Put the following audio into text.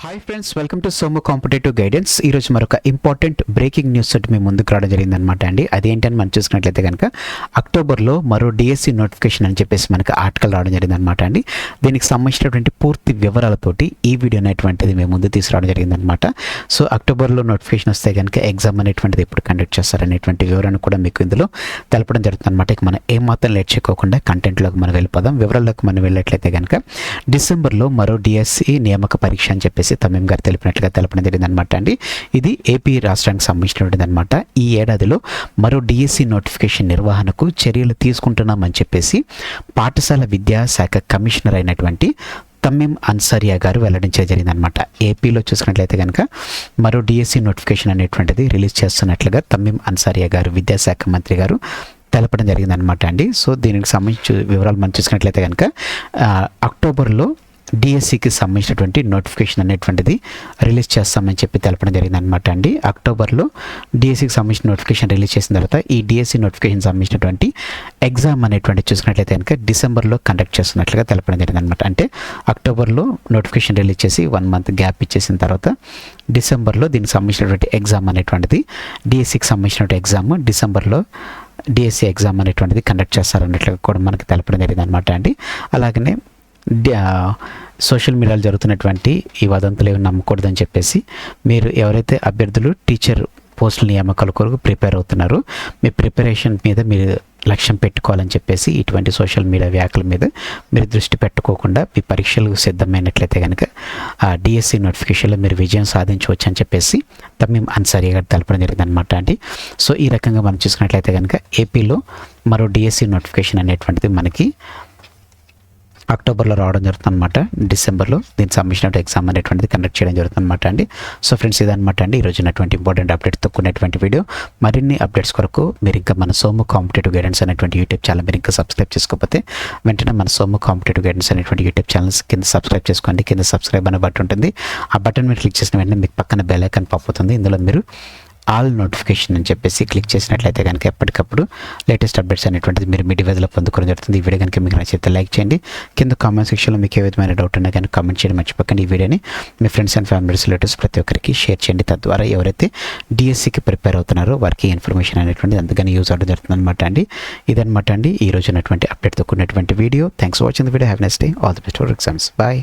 Hi friends, welcome to Somu competitive guidance. ఈరోజు మరొక important breaking news తోటి మేము ముందుకు రావడం జరిగిందనమాట అండి. అదేంటని మనం చూసుకున్నట్లయితే కనుక అక్టోబర్లో మరో డిఎస్సి నోటిఫికేషన్ అని చెప్పేసి మనకు ఆర్టికల్ రావడం జరిగిందనమాట అండి. దీనికి సంబంధించినటువంటి పూర్తి వివరాలతోటి ఈ వీడియో అనేటువంటిది మేము ముందు తీసుకురావడం జరిగిందనమాట. సో అక్టోబర్లో నోటిఫికేషన్ వస్తే కనుక ఎగ్జామ్ అనేటువంటిది ఎప్పుడు కండక్ట్ చేస్తారనేటువంటి వివరాన్ని కూడా మీకు ఇందులో తెలపడం జరుగుతుంది అనమాట. ఇక మనం ఏమాత్రం లేట్ చేయకోకుండా కంటెంట్లోకి మనం వెళ్ళిపోదాం. వివరాల్లోకి మనం వెళ్ళినట్లయితే కనుక డిసెంబర్లో మరో డిఎస్సి నియామక పరీక్ష అని చెప్పేసి తమీం గారు తెలపడం జరిగింది అనమాట అండి. ఇది ఏపీ రాష్ట్రానికి సంబంధించినటువంటిది అనమాట. ఈ ఏడాదిలో మరో డిఎస్సి నోటిఫికేషన్ నిర్వహణకు చర్యలు తీసుకుంటున్నామని చెప్పేసి పాఠశాల విద్యాశాఖ కమిషనర్ అయినటువంటి తమీం అన్సారియా గారు వెల్లడించడం జరిగిందనమాట. ఏపీలో చూసుకున్నట్లయితే కనుక మరో డిఎస్సి నోటిఫికేషన్ అనేటువంటిది రిలీజ్ చేస్తున్నట్లుగా తమీం అన్సారియా గారు విద్యాశాఖ మంత్రి గారు తెలపడం జరిగిందనమాట అండి. సో దీనికి సంబంధించి వివరాలు మనం చూసుకున్నట్లయితే కనుక అక్టోబర్లో డిఎస్సికి సంబంధించినటువంటి నోటిఫికేషన్ అనేటువంటిది రిలీజ్ చేస్తామని చెప్పి తెలపడం జరిగిందనమాట అండి. అక్టోబర్లో డిఎస్సికి సంబంధించిన నోటిఫికేషన్ రిలీజ్ చేసిన తర్వాత ఈ డిఎస్సి నోటిఫికేషన్ సంబంధించినటువంటి ఎగ్జామ్ అనేటువంటి చూసుకున్నట్లయితే కనుక డిసెంబర్లో కండక్ట్ చేస్తున్నట్లుగా తెలపడం జరిగిందనమాట. అంటే అక్టోబర్లో నోటిఫికేషన్ రిలీజ్ చేసి 1 month గ్యాప్ ఇచ్చేసిన తర్వాత డిసెంబర్లో దీనికి సంబంధించినటువంటి ఎగ్జామ్ అనేటువంటిది డిఎస్సికి సంబంధించినటువంటి ఎగ్జామ్ డిసెంబర్లో డిఎస్సి ఎగ్జామ్ అనేటువంటిది కండక్ట్ చేస్తారన్నట్లుగా కూడా మనకి తెలపడం జరిగింది అనమాట అండి. అలాగనే సోషల్ మీడియాలో జరుగుతున్నటువంటి ఈ వదంతులు ఏమి నమ్మకూడదని చెప్పేసి మీరు ఎవరైతే అభ్యర్థులు టీచర్ పోస్టుల నియామకాల కొరకు ప్రిపేర్ అవుతున్నారో మీ ప్రిపరేషన్ మీద మీరు లక్ష్యం పెట్టుకోవాలని చెప్పేసి ఇటువంటి సోషల్ మీడియా వ్యాఖ్యల మీద మీరు దృష్టి పెట్టుకోకుండా మీ పరీక్షలకు సిద్ధమైనట్లయితే కనుక ఆ డిఎస్సి నోటిఫికేషన్లో మీరు విజయం సాధించవచ్చు అని చెప్పేసి తమీం అన్సారియా గారు తెలపడం జరిగింది అనమాట అండి. సో ఈ రకంగా మనం చూసుకున్నట్లయితే కనుక ఏపీలో మరో డిఎస్సి నోటిఫికేషన్ అనేటువంటిది మనకి అక్టోబర్లో రావడం జరుగుతుంది అనమాట. డిసెంబర్లో దీనికి సంబంధించిన ఎగ్జామ్ అనేటువంటిది కండక్ట్ చేయడం జరుగుతుంది అనమాట అండి. సో ఫ్రెండ్స్ ఇదనమాట అండి ఈరోజు ఉన్నటువంటి ఇంపార్టెంట్ అప్డేట్తో కూడినటువంటి వీడియో. మరిన్ని అప్డేట్స్ కొరకు మీరు ఇంకా మన సోము కాంపిటేటివ్ గైడెన్స్ అనేటువంటి యూట్యూబ్ ఛానల్ మీరు ఇంకా సబ్స్క్రైబ్ చేసుకోకపోతే వెంటనే మన సోము కాంపిటేటివ్ గైడెన్స్ అనేటువంటి యూట్యూబ్ ఛానల్స్ కింద సబ్స్క్రైబ్ చేసుకోండి. కింద సబ్స్క్రైబ్ అనే బటన్ ఉంటుంది. ఆ బటన్ మీరు క్లిక్ చేసిన వెంటనే మీకు పక్కన బెల్ ఐకాన్ పాప్ అవుతుంది. ఇందులో మీరు ఆల్ నోటిఫికేషన్ అని చెప్పేసి క్లిక్ చేసినట్లయితే కనుక ఎప్పటికప్పుడు లేటెస్ట్ అప్డేట్స్ అనేటువంటిది మీరు మీ డివైస్లో పొందుకోవడం జరుగుతుంది. ఈ వీడియో కనుక మీకు నచ్చితే లైక్ చేయండి. కింద కామెంట్ సెక్షన్లో మీకు ఏ విధమైన డౌట్ ఉన్నా కానీ కామెంట్ చేయడం మర్చిపోకండి. ఈ వీడియోని మీ ఫ్రెండ్స్ అండ్ ఫ్యామిలీస్ రిలేటివ్స్ ప్రతి ఒక్కరికి షేర్ చేయండి. తద్వారా ఎవరైతే డిఎస్సికి ప్రిపేర్ అవుతున్నారో వారికి ఇన్ఫర్మేషన్ అనేటువంటిది అందుకని యూజ్ అవడం జరుగుతుంది అనమాట అండి. ఇదనమాట అండి ఈ రోజు ఉన్నటువంటి అప్డేట్తో కూడినటువంటి video. Thanks for watching the video. Have next day. All the best for exams. Bye.